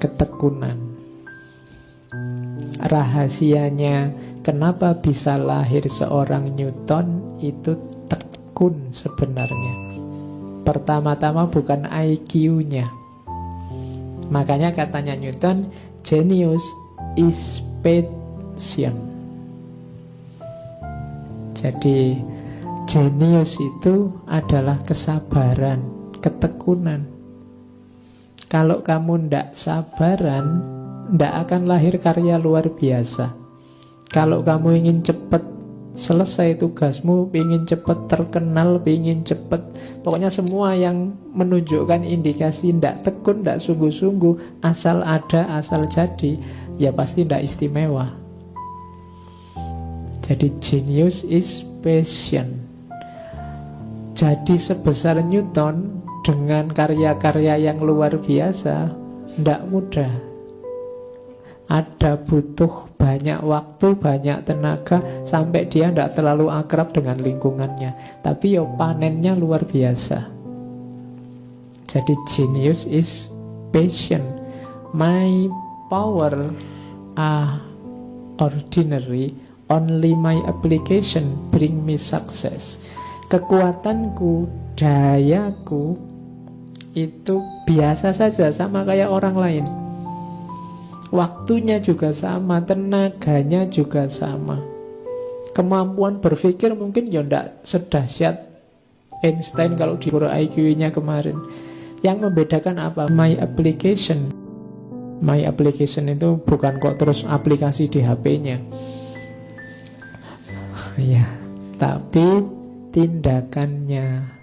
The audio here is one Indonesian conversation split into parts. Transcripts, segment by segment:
ketekunan. Rahasianya kenapa bisa lahir seorang Newton itu tekun sebenarnya. Pertama-tama bukan IQ-nya. Makanya katanya Newton, genius is passion. Jadi genius itu adalah kesabaran, ketekunan. Kalau kamu ndak sabaran, ndak akan lahir karya luar biasa. Kalau kamu ingin cepat selesai tugasmu, ingin cepat terkenal, ingin cepat, pokoknya semua yang menunjukkan indikasi ndak tekun, ndak sungguh-sungguh, asal ada, asal jadi, ya pasti ndak istimewa. Jadi genius is passion. Jadi sebesar Newton dengan karya-karya yang luar biasa ndak mudah. Ada butuh banyak waktu, banyak tenaga, sampai dia tidak terlalu akrab dengan lingkungannya. Tapi yo panennya luar biasa. Jadi genius is passion. My power are ordinary, only my application bring me success. Kekuatanku, dayaku itu biasa saja, sama kayak orang lain. Waktunya juga sama, tenaganya juga sama. Kemampuan berpikir mungkin ya tidak sedahsyat Einstein kalau diukur IQ-nya kemarin. Yang membedakan apa? My application. My application itu bukan kok terus aplikasi di HP-nya. Ya, tapi tindakannya,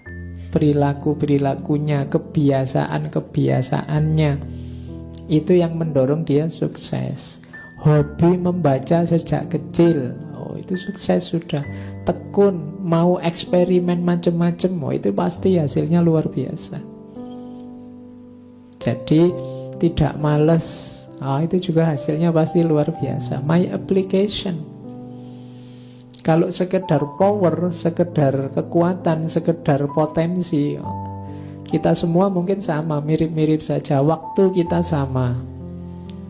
perilaku-perilakunya, kebiasaan-kebiasaannya, itu yang mendorong dia sukses. Hobi membaca sejak kecil, oh itu sukses sudah. Tekun, mau eksperimen macam-macam, oh itu pasti hasilnya luar biasa. Jadi tidak malas, oh itu juga hasilnya pasti luar biasa. My application. Kalau sekedar power, sekedar kekuatan, sekedar potensi, kita semua mungkin sama, mirip-mirip saja. Waktu kita sama.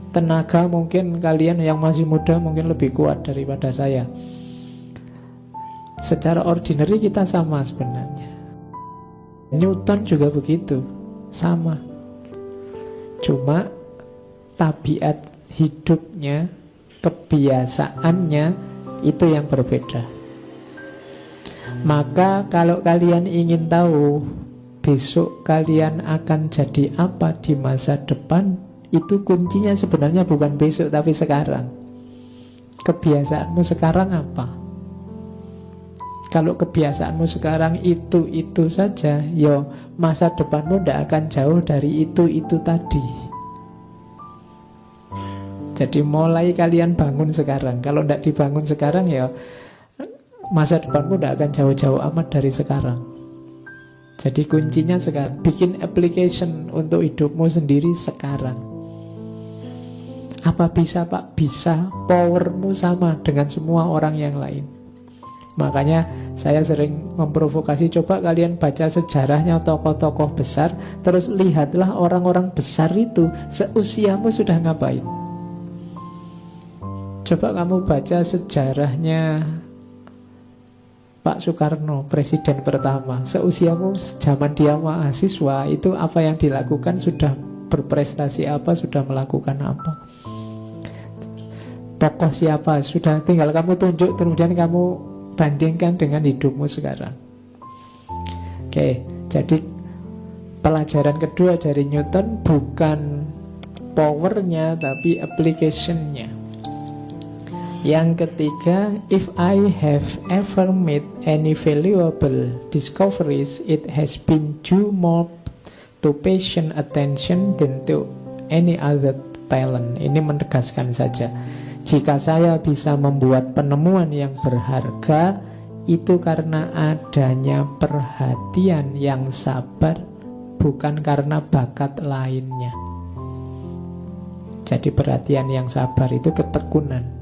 Tenaga mungkin kalian yang masih muda mungkin lebih kuat daripada saya. Secara ordinary kita sama sebenarnya. Newton juga begitu, sama. Cuma tabiat hidupnya, kebiasaannya itu yang berbeda. Maka kalau kalian ingin tahu besok kalian akan jadi apa di masa depan, itu kuncinya sebenarnya bukan besok tapi sekarang. Kebiasaanmu sekarang apa? Kalau kebiasaanmu sekarang itu saja, yo masa depanmu tidak akan jauh dari itu tadi. Jadi mulai kalian bangun sekarang. Kalau tidak dibangun sekarang, ya masa depanmu tidak akan jauh-jauh amat dari sekarang. Jadi kuncinya sekarang, bikin application untuk hidupmu sendiri sekarang. Apa bisa Pak? Bisa. Powermu sama dengan semua orang yang lain. Makanya saya sering memprovokasi, coba kalian baca sejarahnya tokoh-tokoh besar, terus lihatlah orang-orang besar itu seusiamu sudah ngapain. Coba kamu baca sejarahnya Pak Soekarno, presiden pertama. Seusiamu, zaman dia mahasiswa, itu apa yang dilakukan, sudah berprestasi apa, sudah melakukan apa. Tokoh siapa, sudah tinggal kamu tunjuk, kemudian kamu bandingkan dengan hidupmu sekarang. Oke, jadi pelajaran kedua dari Newton bukan powernya, tapi application-nya. Yang ketiga, if I have ever made any valuable discoveries, it has been due more to patient attention than to any other talent. Ini menegaskan saja, jika saya bisa membuat penemuan yang berharga, itu karena adanya perhatian yang sabar, bukan karena bakat lainnya. Jadi perhatian yang sabar itu ketekunan.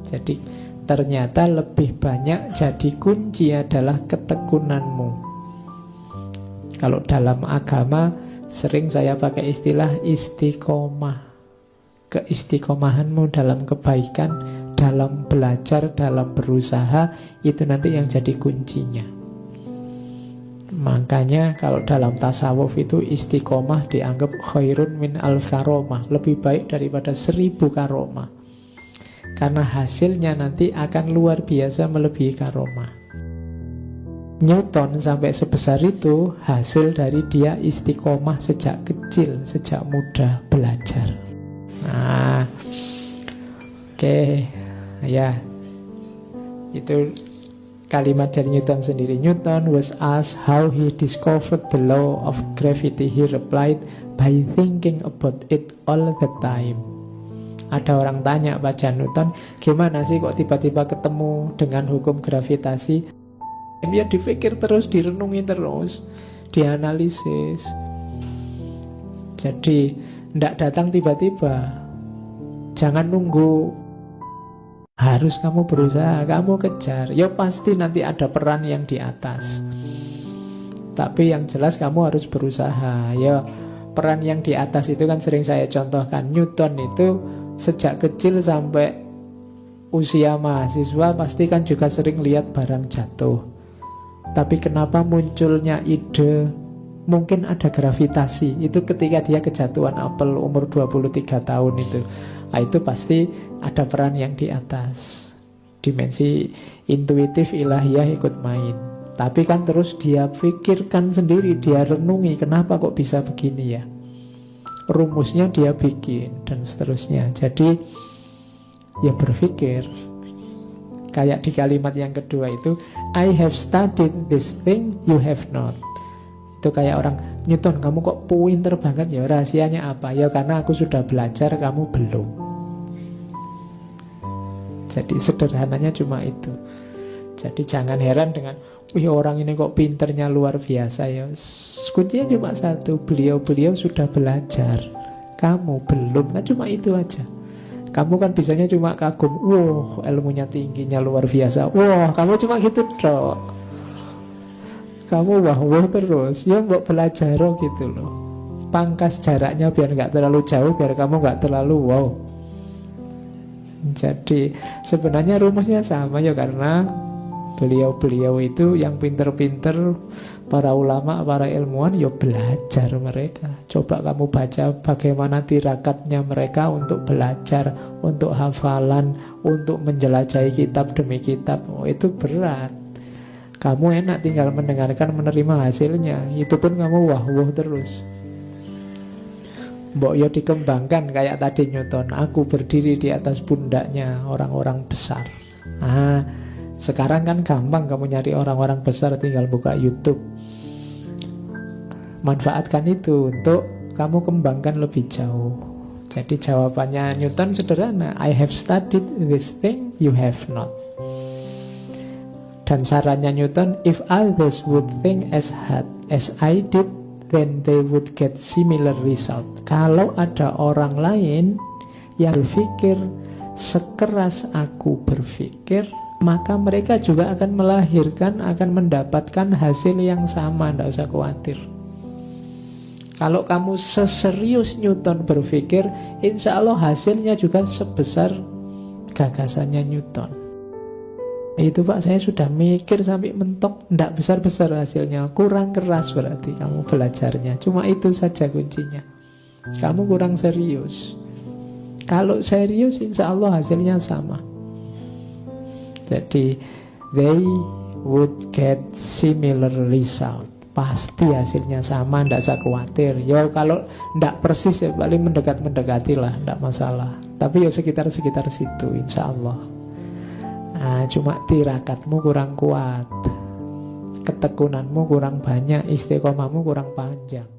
Jadi ternyata lebih banyak jadi kunci adalah ketekunanmu. Kalau dalam agama sering saya pakai istilah istiqomah. keistiqomahanmu dalam kebaikan, dalam belajar, dalam berusaha, itu nanti yang jadi kuncinya. Makanya kalau dalam tasawuf itu istiqomah dianggap khairun min al-karomah, lebih baik daripada 1000 karomah. Karena hasilnya nanti akan luar biasa melebihi karomah. Newton sampai sebesar itu hasil dari dia istiqomah sejak kecil, sejak muda belajar. Nah, oke, ya, itu kalimat dari Newton sendiri. Newton was asked how he discovered the law of gravity. He replied, by thinking about it all the time. Ada orang tanya pada Newton, gimana sih kok tiba-tiba ketemu dengan hukum gravitasi? Dia dipikir terus, direnungi terus, dianalisis. Jadi tidak datang tiba-tiba. Jangan nunggu, harus kamu berusaha, kamu kejar. Ya pasti nanti ada peran yang di atas, tapi yang jelas kamu harus berusaha. Ya peran yang di atas itu kan sering saya contohkan. Newton itu sejak kecil sampai usia mahasiswa pasti kan juga sering lihat barang jatuh. Tapi kenapa munculnya ide mungkin ada gravitasi? Itu ketika dia kejatuhan apel umur 23 tahun itu. Nah, itu pasti ada peran yang di atas. Dimensi intuitif ilahiyah ikut main. Tapi kan terus dia pikirkan sendiri, dia renungi kenapa kok bisa begini ya. Rumusnya dia bikin dan seterusnya. Jadi ya berpikir. Kayak di kalimat yang kedua itu, I have studied this thing you have not. Itu kayak orang, Newton kamu kok pinter banget ya, rahasianya apa? Ya karena aku sudah belajar, kamu belum. Jadi sederhananya cuma itu. Jadi jangan heran dengan, wih orang ini kok pinternya luar biasa ya. Kuncinya cuma satu, beliau-beliau sudah belajar, kamu belum. Kan cuma itu aja. Kamu kan bisanya cuma kagum, wah ilmunya tingginya luar biasa, wah kamu cuma gitu dok. Kamu wah terus, ya mbok belajar gitu loh. Pangkas jaraknya biar nggak terlalu jauh, biar kamu nggak terlalu wow. Jadi sebenarnya rumusnya sama ya, karena beliau-beliau itu yang pinter-pinter, para ulama, para ilmuwan, ya belajar mereka. Coba kamu baca bagaimana tirakatnya mereka untuk belajar, untuk hafalan, untuk menjelajahi kitab demi kitab. Oh, itu berat. Kamu enak tinggal mendengarkan, menerima hasilnya. Itu pun kamu wah terus. Mbok yo dikembangkan kayak tadi Newton. Aku berdiri di atas pundaknya orang-orang besar. Sekarang kan gampang kamu nyari orang-orang besar, tinggal buka YouTube. Manfaatkan itu untuk kamu kembangkan lebih jauh. Jadi jawabannya Newton sederhana, I have studied this thing you have not. Dan sarannya Newton, if others would think as hard as I did, then they would get similar result. Kalau ada orang lain yang berpikir sekeras aku berpikir, maka mereka juga akan melahirkan, akan mendapatkan hasil yang sama. Tidak usah khawatir. Kalau kamu seserius Newton berpikir, insya Allah hasilnya juga sebesar gagasannya Newton. Itu Pak, saya sudah mikir sampai mentok, tidak besar-besar hasilnya. Kurang keras berarti kamu belajarnya. Cuma itu saja kuncinya. Kamu kurang serius. Kalau serius insya Allah hasilnya sama. Jadi they would get similar result. Pasti hasilnya sama, tidak usah khawatir. Ya kalau tidak persis ya paling mendekat-mendekati lah, tidak masalah. Tapi ya sekitar-sekitar situ insya Allah. Cuma tirakatmu kurang kuat, ketekunanmu kurang banyak, istiqomahmu kurang panjang.